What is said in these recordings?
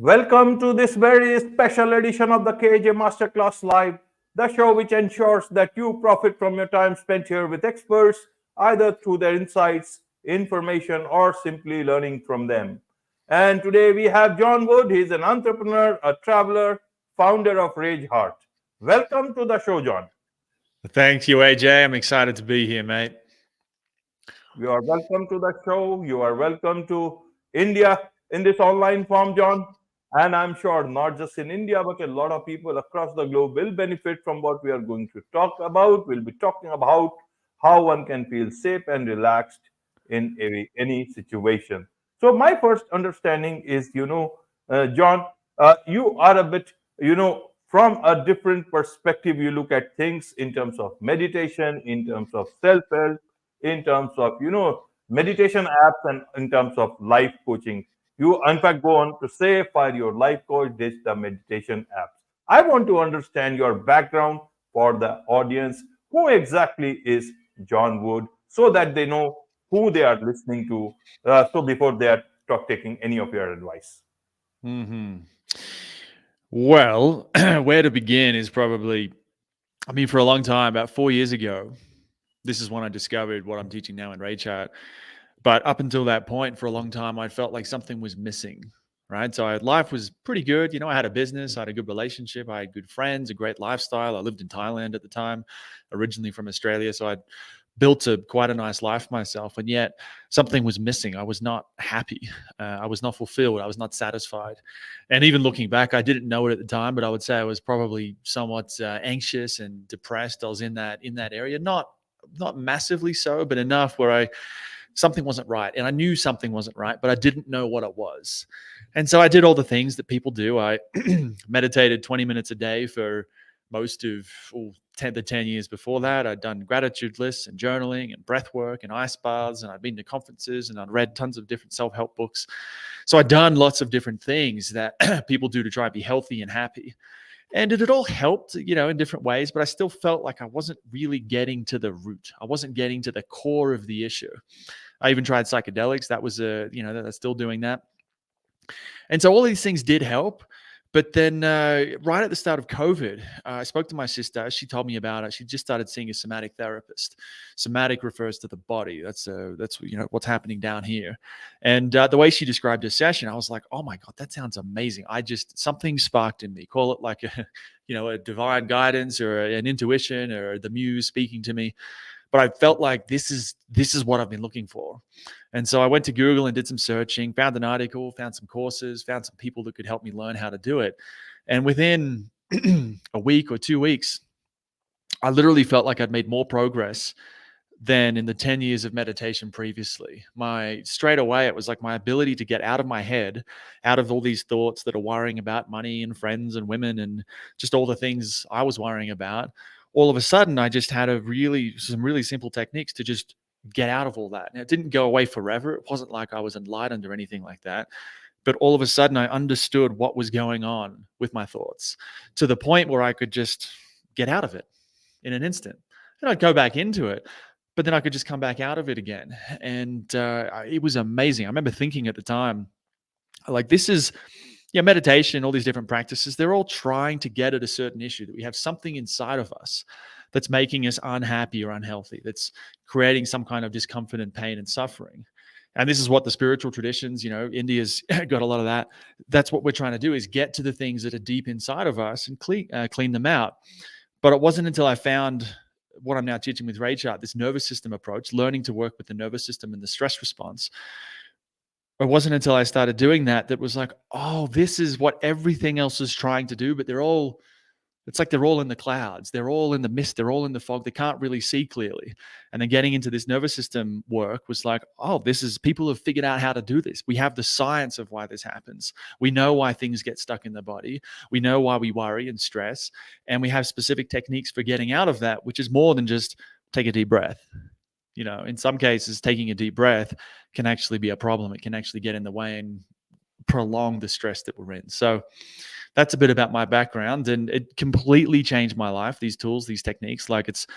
Welcome to this very special edition of the KAJ Masterclass Live, the show which ensures that you profit from your time spent here with experts, either through their insights, information, or simply learning from them. And today we have John Wood. He's an entrepreneur, a traveler, founder of Rage Heart. Welcome to the show, John. Thank you, AJ. I'm excited to be here, mate. You are welcome to the show. You are welcome to India in this online form, John. And I'm sure not just in India, but a lot of people across the globe will benefit from what we are going to talk about. We'll be talking about how one can feel safe and relaxed in any situation. So, my first understanding is, John, you are a bit, from a different perspective, you look at things in terms of meditation, in terms of self help, in terms of, meditation apps, and in terms of life coaching. You, in fact, go on to say, for your life coach, ditch the meditation apps. I want to understand your background for the audience. Who exactly is John Wood, so that they know who they are listening to, so before they are taking any of your advice? Well, where to begin is probably, for a long time, about 4 years ago, this is when I discovered what I'm teaching now in Rage Heart. But up until that point, for a long time, I felt like something was missing, right? So life was pretty good. I had a business, I had a good relationship, I had good friends, a great lifestyle. I lived in Thailand at the time, originally from Australia. So I'd built quite a nice life myself. And yet something was missing. I was not happy. I was not fulfilled. I was not satisfied. And even looking back, I didn't know it at the time, but I would say I was probably somewhat anxious and depressed. I was in that area, not massively so, but enough where something wasn't right. And I knew something wasn't right, but I didn't know what it was. And so I did all the things that people do. I meditated 20 minutes a day for most of the 10 years before that. I'd done gratitude lists and journaling and breath work and ice baths, and I'd been to conferences and I'd read tons of different self-help books. So I'd done lots of different things that people do to try to be healthy and happy. And it had all helped, in different ways, but I still felt like I wasn't really getting to the root. I wasn't getting to the core of the issue. I even tried psychedelics. That was that's still doing that. And so all these things did help. But then right at the start of COVID, I spoke to my sister. She told me about it. She just started seeing a somatic therapist. Somatic refers to the body. That's what's happening down here. And the way she described her session, I was like, oh my God, that sounds amazing. Something sparked in me. Call it like a divine guidance or an intuition or the muse speaking to me. But I felt like this is what I've been looking for. And so I went to Google and did some searching, found an article, found some courses, found some people that could help me learn how to do it. And within a week or 2 weeks, I literally felt like I'd made more progress than in the 10 years of meditation previously. Straight away, it was like my ability to get out of my head, out of all these thoughts that are worrying about money and friends and women and just all the things I was worrying about. All of a sudden, I just had some really simple techniques to just get out of all that. Now, it didn't go away forever. It wasn't like I was enlightened or anything like that. But all of a sudden, I understood what was going on with my thoughts to the point where I could just get out of it in an instant. And I'd go back into it, but then I could just come back out of it again. And it was amazing. I remember thinking at the time, like, this is... meditation, all these different practices, they're all trying to get at a certain issue, that we have something inside of us that's making us unhappy or unhealthy, that's creating some kind of discomfort and pain and suffering. And this is what the spiritual traditions, India's got a lot of that. That's what we're trying to do, is get to the things that are deep inside of us and clean them out. But it wasn't until I found what I'm now teaching with Rage Heart, this nervous system approach, learning to work with the nervous system and the stress response. It wasn't until I started doing that was like, oh, this is what everything else is trying to do, but it's like they're all in the clouds. They're all in the mist. They're all in the fog. They can't really see clearly. And then getting into this nervous system work was like, oh, people have figured out how to do this. We have the science of why this happens. We know why things get stuck in the body. We know why we worry and stress. And we have specific techniques for getting out of that, which is more than just take a deep breath. In some cases, taking a deep breath can actually be a problem. It can actually get in the way and prolong the stress that we're in. So that's a bit about my background, and it completely changed my life. These tools, these techniques, like, it's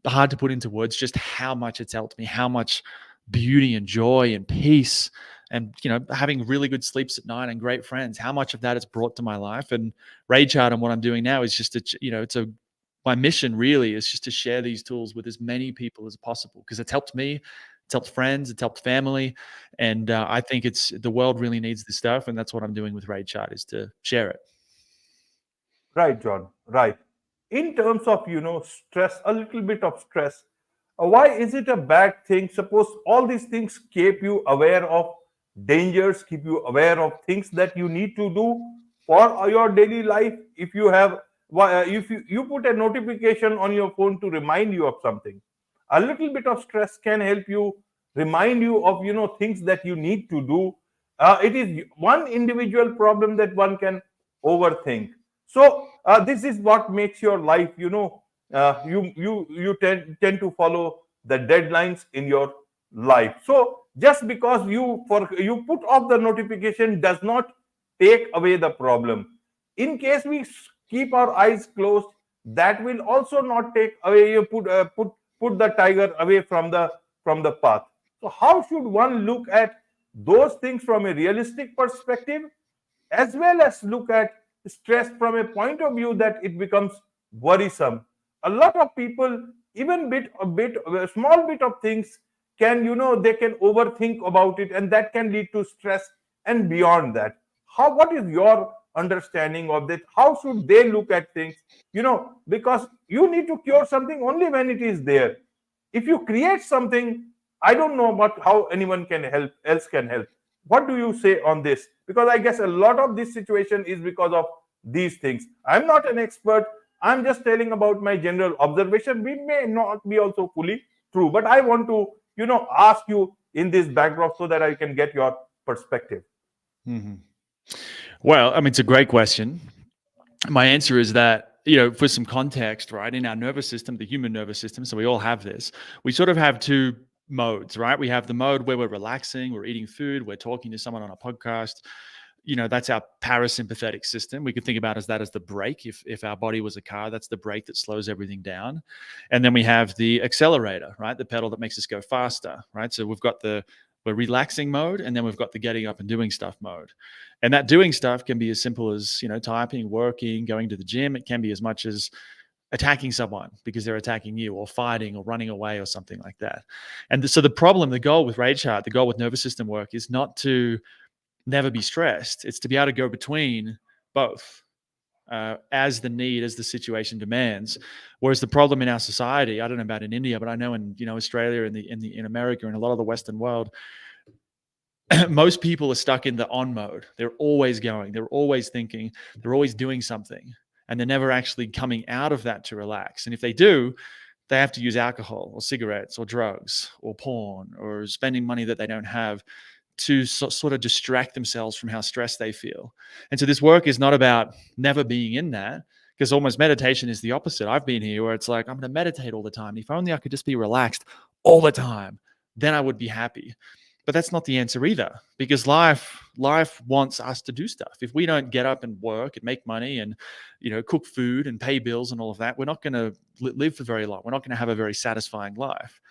hard to put into words just how much it's helped me, how much beauty and joy and peace and having really good sleeps at night and great friends, how much of that it's brought to my life. And Raychart and what I'm doing now is just my mission really is just to share these tools with as many people as possible, because it's helped me, it's helped friends, it's helped family, and I think the world really needs this stuff, and that's what I'm doing with Raychart, is to share it. Right, John. Right. In terms of stress, a little bit of stress. Why is it a bad thing? Suppose all these things keep you aware of dangers, keep you aware of things that you need to do for your daily life. If you have, if you put a notification on your phone to remind you of something, a little bit of stress can help you remind you of things that you need to do. It is one individual problem that one can overthink. So this is what makes your life, you tend to follow the deadlines in your life. So just because you put off the notification does not take away the problem. In case we keep our eyes closed, that will also not take away, you put the tiger away from the path. So how should one look at those things from a realistic perspective, as well as look at stress from a point of view that it becomes worrisome? A lot of people, even a small bit of things, they can overthink about it, and that can lead to stress. And beyond that, what is your understanding of that? How should they look at things? Because you need to cure something only when it is there. If you create something, I don't know what how anyone can help else can help. What do you say on this? Because I guess a lot of this situation is because of these things. I'm not an expert, I'm just telling about my general observation. We may not be also fully true, but I want to ask you in this backdrop so that I can get your perspective. Mm-hmm. Well, I mean, it's a great question. My answer is that, for some context, right, in our nervous system, the human nervous system, so we all have this, we sort of have two modes, right? We have the mode where we're relaxing, we're eating food, we're talking to someone on a podcast. That's our parasympathetic system. We could think about as that as the brake. If our body was a car, that's the brake that slows everything down. And then we have the accelerator, right? The pedal that makes us go faster, right? So we're relaxing mode, and then we've got the getting up and doing stuff mode. And that doing stuff can be as simple as, typing, working, going to the gym. It can be as much as attacking someone because they're attacking you, or fighting or running away or something like that. And so the goal with Raychart, the goal with nervous system work is not to never be stressed. It's to be able to go between both as the situation demands. Whereas the problem in our society, I don't know about in India, but I know in Australia, in America, and a lot of the Western world, most people are stuck in the on mode. They're always going, they're always thinking, they're always doing something, and they're never actually coming out of that to relax. And if they do, they have to use alcohol or cigarettes or drugs or porn or spending money that they don't have to sort of distract themselves from how stressed they feel. And so this work is not about never being in that, because almost meditation is the opposite. I've been here where it's like, I'm going to meditate all the time. If only I could just be relaxed all the time, then I would be happy. But that's not the answer either, because life wants us to do stuff. If we don't get up and work and make money and cook food and pay bills and all of that, we're not going to live for very long. We're not going to have a very satisfying life.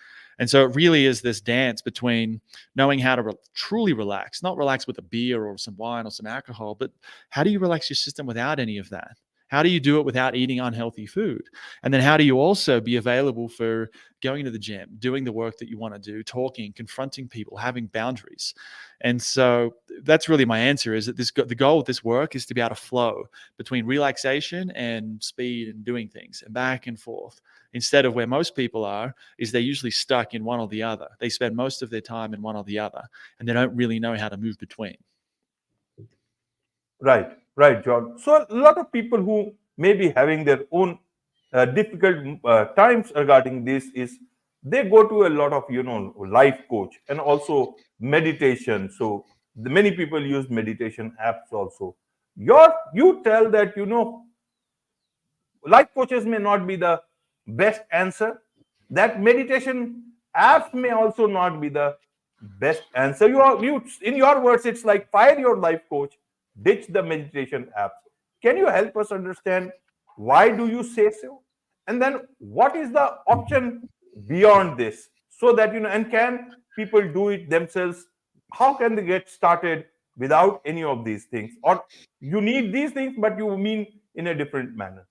And so it really is this dance between knowing how to truly relax, not relax with a beer or some wine or some alcohol, but how do you relax your system without any of that? How do you do it without eating unhealthy food? And then how do you also be available for going to the gym, doing the work that you want to do, talking, confronting people, having boundaries? And so that's really my answer, is that the goal of this work is to be able to flow between relaxation and speed and doing things and back and forth. Instead of where most people are, is they're usually stuck in one or the other. They spend most of their time in one or the other, and they don't really know how to move between. Right, John. So a lot of people who may be having their own difficult times regarding this is they go to a lot of life coach and also meditation. So many people use meditation apps also. You tell that life coaches may not be the best answer, that meditation apps may also not be the best answer. You in your words, it's like fire your life coach, ditch the meditation apps. Can you help us understand why do you say so, and then what is the option beyond this, so that and can people do it themselves How can they get started without any of these things? Or you need these things, but you mean in a different manner?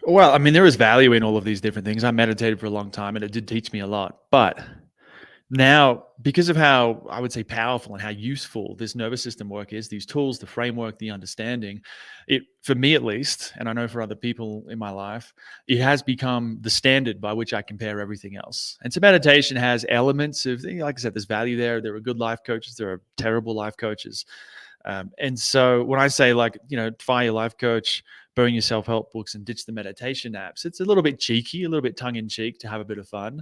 Well, I mean, there is value in all of these different things. I meditated for a long time and it did teach me a lot. But now, because of how I would say powerful and how useful this nervous system work is, these tools, the framework, the understanding, it, for me at least, and I know for other people in my life, it has become the standard by which I compare everything else. And so meditation has elements of, like I said, there's value there. There are good life coaches, there are terrible life coaches. And so when I say, like, fire your life coach, burn your self-help books, and ditch the meditation apps, it's a little bit cheeky, a little bit tongue-in-cheek to have a bit of fun,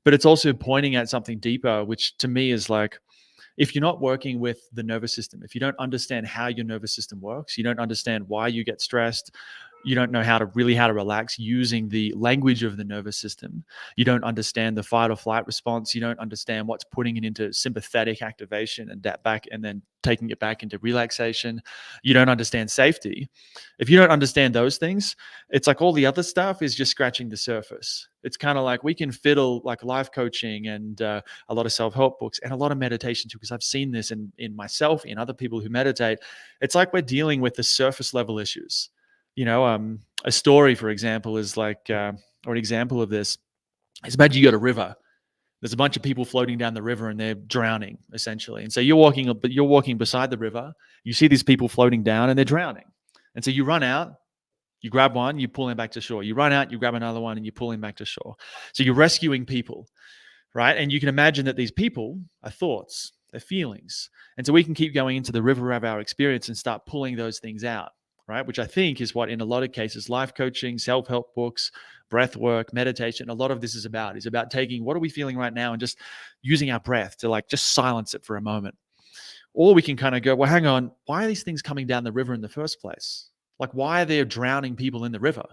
but it's also pointing at something deeper, which to me is like, if you're not working with the nervous system, if you don't understand how your nervous system works, you don't understand why you get stressed, you don't know how to relax using the language of the nervous system, you don't understand the fight or flight response, you don't understand what's putting it into sympathetic activation and that back, and then taking it back into relaxation, you don't understand safety. If you don't understand those things, it's like all the other stuff is just scratching the surface. It's kind of like we can fiddle like life coaching and a lot of self-help books and a lot of meditation too, because I've seen this in myself, in other people who meditate. It's like we're dealing with the surface level issues. A story, for example, is like, or an example of this is, imagine you got a river. There's a bunch of people floating down the river and they're drowning essentially. And so you're walking beside the river. You see these people floating down and they're drowning. And so you run out, you grab one, you pull him back to shore. You run out, you grab another one, and you pull him back to shore. So you're rescuing people, right? And you can imagine that these people are thoughts, they're feelings. And so we can keep going into the river of our experience and start pulling those things out, right? Which I think is what, in a lot of cases, life coaching, self-help books, breath work, meditation, a lot of this is about taking what are we feeling right now and just using our breath to like just silence it for a moment. Or we can kind of go, well, hang on, why are these things coming down the river in the first place? Like, why are there drowning people in the river?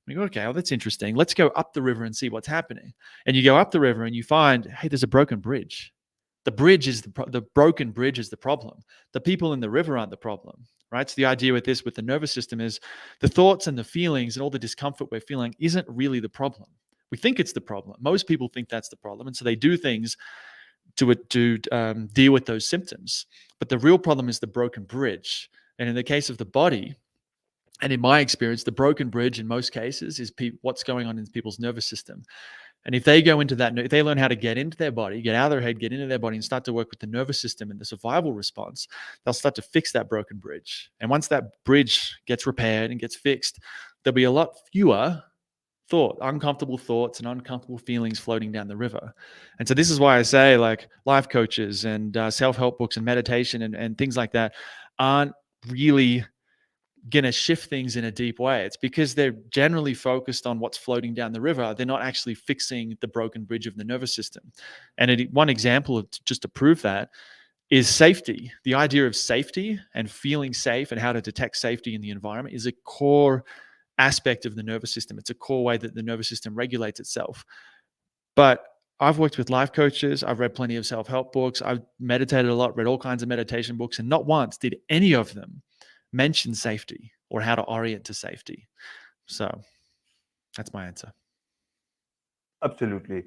We go, okay, well, that's interesting. Let's go up the river and see what's happening. And you go up the river and you find, hey, there's a broken bridge. The bridge is the broken bridge is the problem. The people in the river aren't the problem, right? So the idea with this, with the nervous system, is the thoughts and the feelings and all the discomfort we're feeling isn't really the problem. We think it's the problem. Most people think that's the problem, and so they do things to deal with those symptoms. But the real problem is the broken bridge. And in the case of the body, and in my experience, the broken bridge in most cases is what's going on in people's nervous system. And if they go into that, if they learn how to get into their body, get out of their head, get into their body, and start to work with the nervous system and the survival response, they'll start to fix that broken bridge. And once that bridge gets repaired and gets fixed, there'll be a lot fewer uncomfortable thoughts and uncomfortable feelings floating down the river. And so this is why I say, like, life coaches and self-help books and meditation and things like that aren't really going to shift things in a deep way. It's because they're generally focused on what's floating down the river. They're not actually fixing the broken bridge of the nervous system. And one example of, just to prove that, is safety. The idea of safety and feeling safe and how to detect safety in the environment is a core aspect of the nervous system. It's a core way that the nervous system regulates itself. But I've worked with life coaches. I've read plenty of self-help books. I've meditated a lot, read all kinds of meditation books, and not once did any of them mention safety or how to orient to safety. So that's my answer. Absolutely.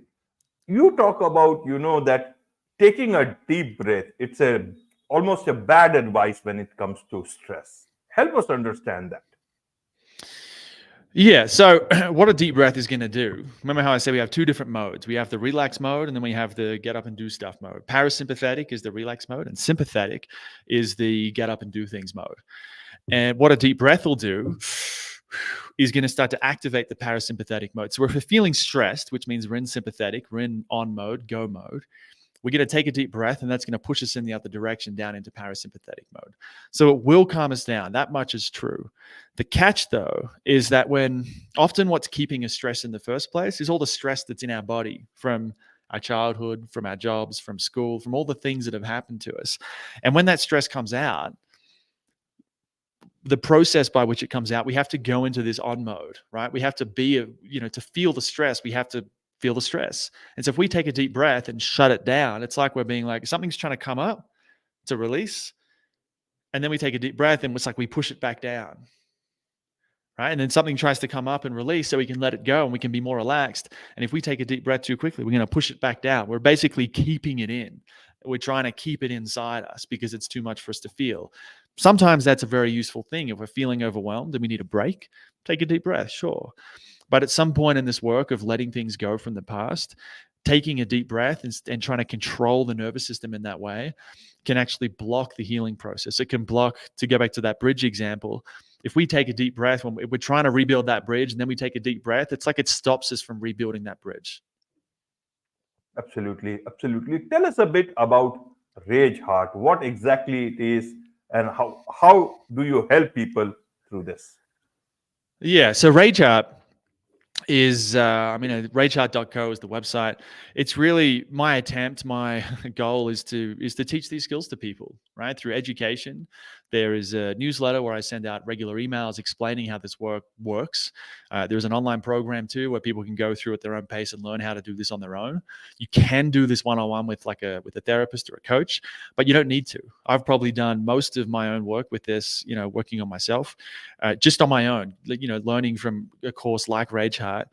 You talk about, that taking a deep breath, it's almost a bad advice when it comes to stress. Help us understand that. Yeah. So what a deep breath is going to do. Remember how I said we have two different modes. We have the relax mode, and then we have the get up and do stuff mode. Parasympathetic is the relax mode, and sympathetic is the get up and do things mode. And what a deep breath will do is going to start to activate the parasympathetic mode. So if we're feeling stressed, which means we're in sympathetic, we're in on mode, go mode, we're going to take a deep breath, and that's going to push us in the other direction down into parasympathetic mode. So it will calm us down. That much is true. The catch, though, is that when often what's keeping us stressed in the first place is all the stress that's in our body from our childhood, from our jobs, from school, from all the things that have happened to us. And when that stress comes out, the process by which it comes out, we have to go into this on mode, right? We have to to feel the stress, we have to feel the stress. And so if we take a deep breath and shut it down, it's like we're being like, something's trying to come up to release. And then we take a deep breath and it's like we push it back down. right? And then something tries to come up and release, so we can let it go and we can be more relaxed. And if we take a deep breath too quickly, we're going to push it back down. We're basically keeping it in. We're trying to keep it inside us because it's too much for us to feel. Sometimes that's a very useful thing. If we're feeling overwhelmed and we need a break, take a deep breath, sure. But at some point in this work of letting things go from the past, taking a deep breath and trying to control the nervous system in that way can actually block the healing process. It can block, to go back to that bridge example, if we take a deep breath, when we're trying to rebuild that bridge and then we take a deep breath, it's like it stops us from rebuilding that bridge. Absolutely, absolutely. Tell us a bit about Rage Heart, what exactly it is, and how do you help people through this? Yeah. So Rage Art is ragehart.co is the website. It's really my attempt, my goal is to teach these skills to people, right, through education. There is a newsletter where I send out regular emails explaining how this works. There's an online program too where people can go through at their own pace and learn how to do this on their own. You can do this one-on-one with a therapist or a coach, but you don't need to. I've probably done most of my own work with this, working on myself, just on my own, learning from a course like Rage Heart.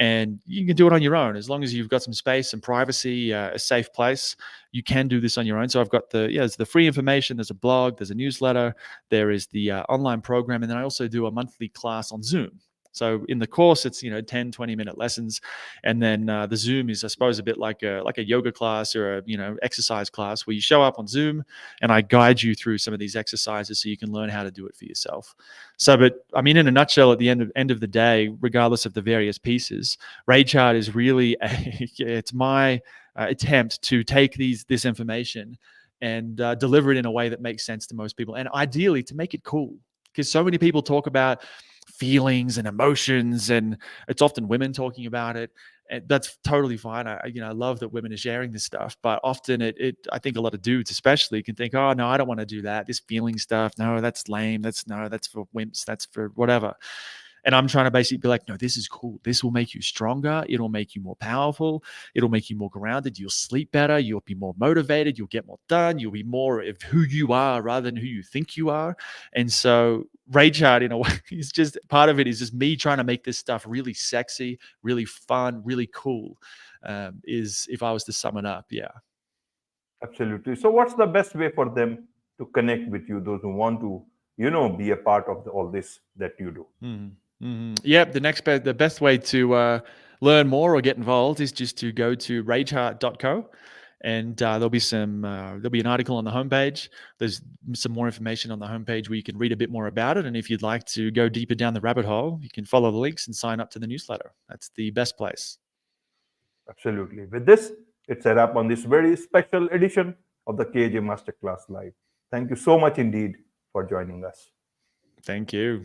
And you can do it on your own as long as you've got some space and privacy, a safe place. You can do this on your own. So I've got there's the free information. There's a blog. There's a newsletter. There is the online program, and then I also do a monthly class on Zoom. So in the course, it's 10, 20-minute lessons, and then the Zoom is, I suppose, a bit like a yoga class or a exercise class where you show up on Zoom, and I guide you through some of these exercises so you can learn how to do it for yourself. So, but I mean, in a nutshell, at the end of the day, regardless of the various pieces, Rage Art is really it's my attempt to take this information and deliver it in a way that makes sense to most people, and ideally to make it cool, because so many people talk about feelings and emotions, and it's often women talking about it. And that's totally fine. I love that women are sharing this stuff, but often I think a lot of dudes especially can think, oh no, I don't want to do that. This feeling stuff, no, that's lame. That's for wimps. That's for whatever. And I'm trying to basically be like, no, this is cool. This will make you stronger. It'll make you more powerful. It'll make you more grounded. You'll sleep better. You'll be more motivated. You'll get more done. You'll be more of who you are rather than who you think you are. And so Rage Art, in a way, is just part of it is just me trying to make this stuff really sexy, really fun, really cool. Is if I was to sum it up, yeah. Absolutely. So, what's the best way for them to connect with you? Those who want to, be a part of all this that you do. Yep. The best way to learn more or get involved is just to go to ragehart.co, and there'll be an article on the homepage. There's some more information on the homepage where you can read a bit more about it. And if you'd like to go deeper down the rabbit hole, you can follow the links and sign up to the newsletter. That's the best place. Absolutely. With this, it's a wrap on this very special edition of the KAJ Masterclass Live. Thank you so much indeed for joining us. Thank you.